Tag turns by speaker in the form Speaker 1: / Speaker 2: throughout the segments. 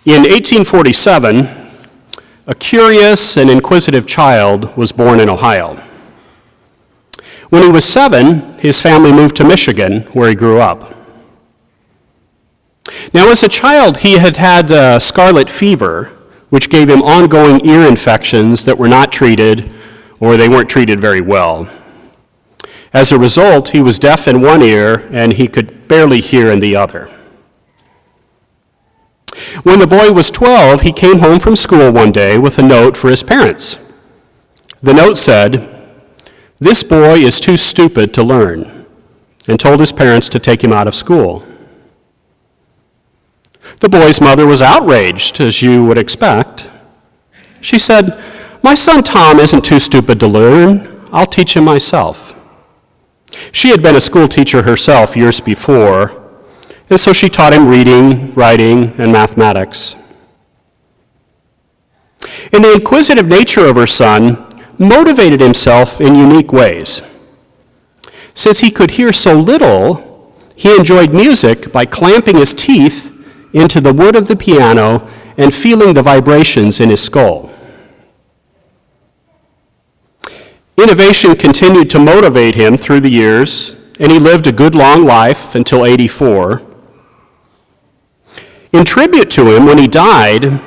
Speaker 1: In 1847, a curious and inquisitive child was born in Ohio. When he was 7, his family moved to Michigan, where he grew up. Now, as a child, he had had scarlet fever, which gave him ongoing ear infections that were not treated, or they weren't treated very well. As a result, he was deaf in one ear, and he could barely hear in the other. When the boy was 12, he came home from school one day with a note for his parents. The note said, "This boy is too stupid to learn," and told his parents to take him out of school. The boy's mother was outraged, as you would expect. She said, "My son Tom isn't too stupid to learn. I'll teach him myself." She had been a school teacher herself years before, and so she taught him reading, writing, and mathematics. And the inquisitive nature of her son motivated himself in unique ways. Since he could hear so little, he enjoyed music by clamping his teeth into the wood of the piano and feeling the vibrations in his skull. Innovation continued to motivate him through the years, and he lived a good long life until 84. In tribute to him, when he died,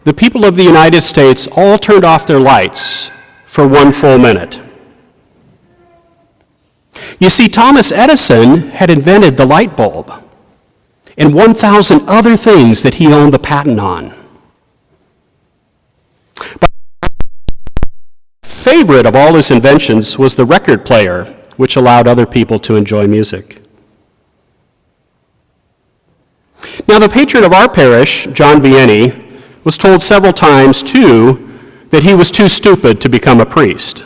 Speaker 1: the people of the United States all turned off their lights for 1 full minute. You see, Thomas Edison had invented the light bulb and 1,000 other things that he owned the patent on. But favorite of all his inventions was the record player, which allowed other people to enjoy music. Now, the patron of our parish, John Vianney, was told several times, too, that he was too stupid to become a priest.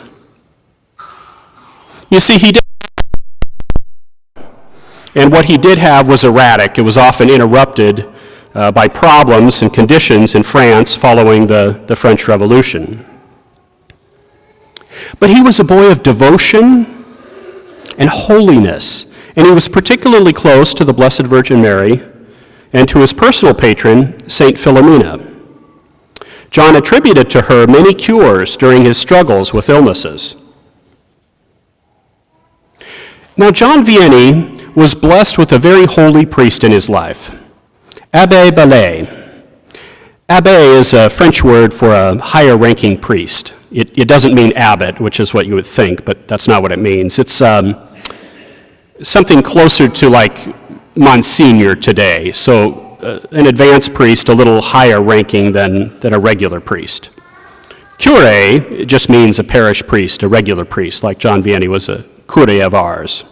Speaker 1: You see, and what he did have was erratic. It was often interrupted by problems and conditions in France following the French Revolution. But he was a boy of devotion and holiness, and he was particularly close to the Blessed Virgin Mary and to his personal patron, Saint Philomena. John attributed to her many cures during his struggles with illnesses. Now, John Vianney was blessed with a very holy priest in his life, Abbé Ballet. Abbé is a French word for a higher-ranking priest. It doesn't mean abbot, which is what you would think, but that's not what it means. It's something closer to like Monsignor today, so an advanced priest, a little higher ranking than a regular priest. Curé just means a parish priest, a regular priest, like John Vianney was a curé of ours.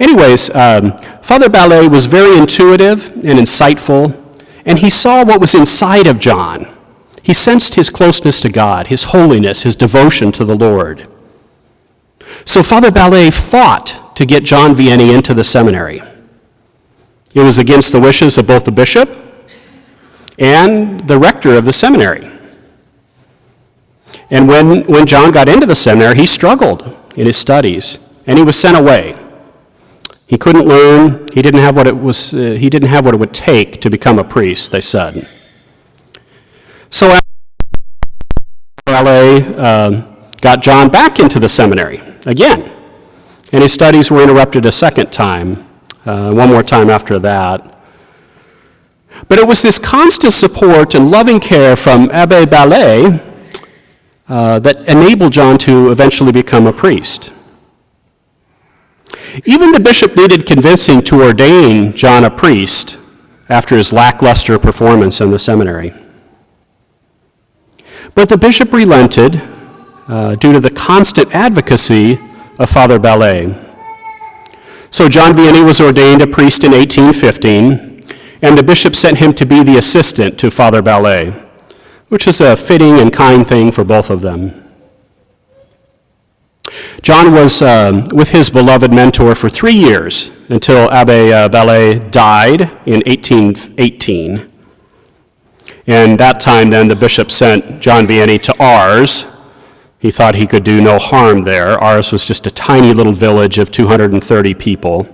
Speaker 1: Anyways, Father Ballet was very intuitive and insightful, and he saw what was inside of John. He sensed his closeness to God, his holiness, his devotion to the Lord. So Father Ballet fought to get John Vianney into the seminary. It was against the wishes of both the bishop and the rector of the seminary. And when John got into the seminary, he struggled in his studies, and he was sent away. He couldn't learn. He didn't have what it would take to become a priest, they said. So Ballet got John back into the seminary again, and his studies were interrupted a second time, one more time after that. But it was this constant support and loving care from Abbé Ballet that enabled John to eventually become a priest. Even the bishop needed convincing to ordain John a priest after his lackluster performance in the seminary. But the bishop relented due to the constant advocacy of Father Ballet. So John Vianney was ordained a priest in 1815, and the bishop sent him to be the assistant to Father Ballet, which is a fitting and kind thing for both of them. John was with his beloved mentor for 3 years until Abbé Ballet died in 1818. And that time then the bishop sent John Vianney to Ars. He thought he could do no harm there. Ars was just a tiny little village of 230 people.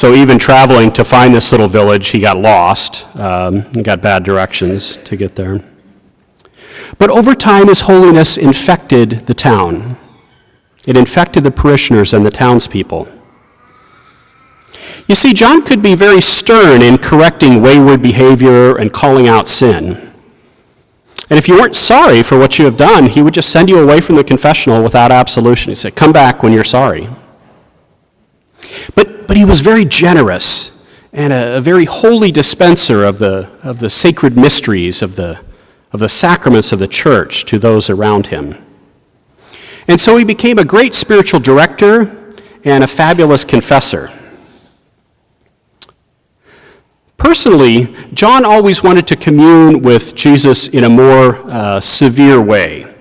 Speaker 1: So even traveling to find this little village, he got lost. He got bad directions to get there. But over time, his holiness infected the town. It infected the parishioners and the townspeople. You see, John could be very stern in correcting wayward behavior and calling out sin. And if you weren't sorry for what you have done, he would just send you away from the confessional without absolution. He said, come back when you're sorry. But he was very generous and a very holy dispenser of the sacred mysteries of the sacraments of the church to those around him. And so he became a great spiritual director and a fabulous confessor. Personally, John always wanted to commune with Jesus in a more severe way,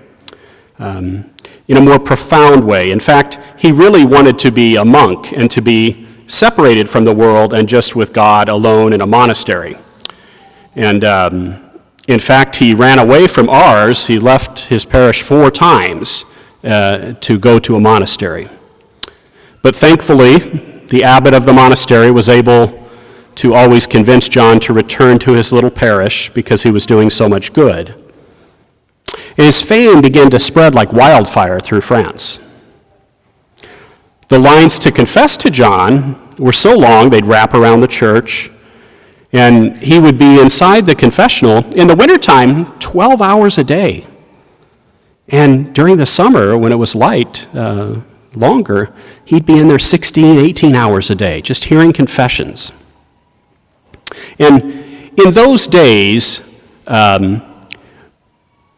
Speaker 1: in a more profound way. In fact, he really wanted to be a monk and to be separated from the world and just with God alone in a monastery. And in fact, he ran away from ours. He left his parish 4 times to go to a monastery. But thankfully, the abbot of the monastery was able to always convince John to return to his little parish because he was doing so much good. And his fame began to spread like wildfire through France. The lines to confess to John were so long they'd wrap around the church, and he would be inside the confessional in the wintertime 12 hours a day. And during the summer, when it was light, longer, he'd be in there 16, 18 hours a day, just hearing confessions. And in those days,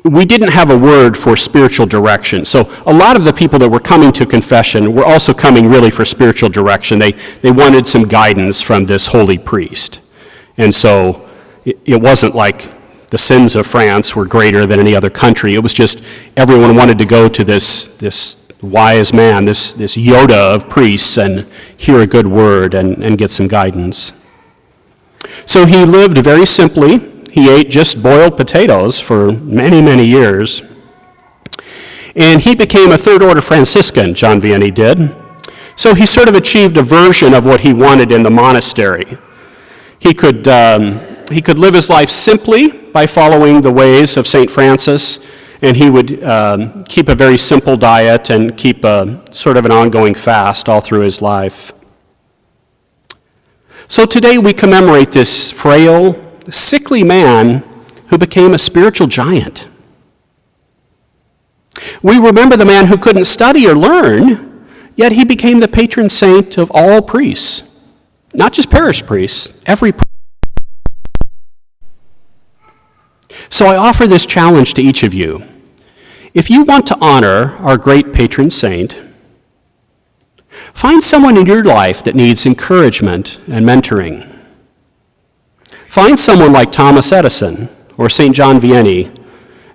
Speaker 1: we didn't have a word for spiritual direction. So a lot of the people that were coming to confession were also coming really for spiritual direction. They wanted some guidance from this holy priest. And so it wasn't like the sins of France were greater than any other country. It was just everyone wanted to go to this wise man, this Yoda of priests, and hear a good word and get some guidance. So he lived very simply. He ate just boiled potatoes for many, many years. And he became a third-order Franciscan, John Vianney did. So he sort of achieved a version of what he wanted in the monastery. He could live his life simply by following the ways of St. Francis, and he would keep a very simple diet and keep a sort of an ongoing fast all through his life. So today we commemorate this frail, sickly man who became a spiritual giant. We remember the man who couldn't study or learn, yet he became the patron saint of all priests, not just parish priests, every priest. So I offer this challenge to each of you. If you want to honor our great patron saint, find someone in your life that needs encouragement and mentoring. Find someone like Thomas Edison or St. John Vianney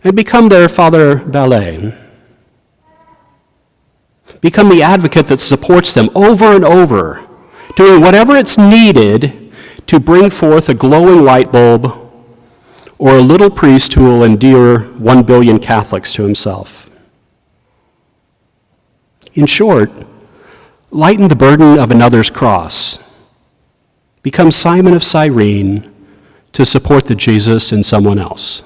Speaker 1: and become their Father Ballet. Become the advocate that supports them over and over, doing whatever it's needed to bring forth a glowing light bulb or a little priest who will endear 1 billion Catholics to himself. In short, lighten the burden of another's cross. Become Simon of Cyrene to support the Jesus in someone else.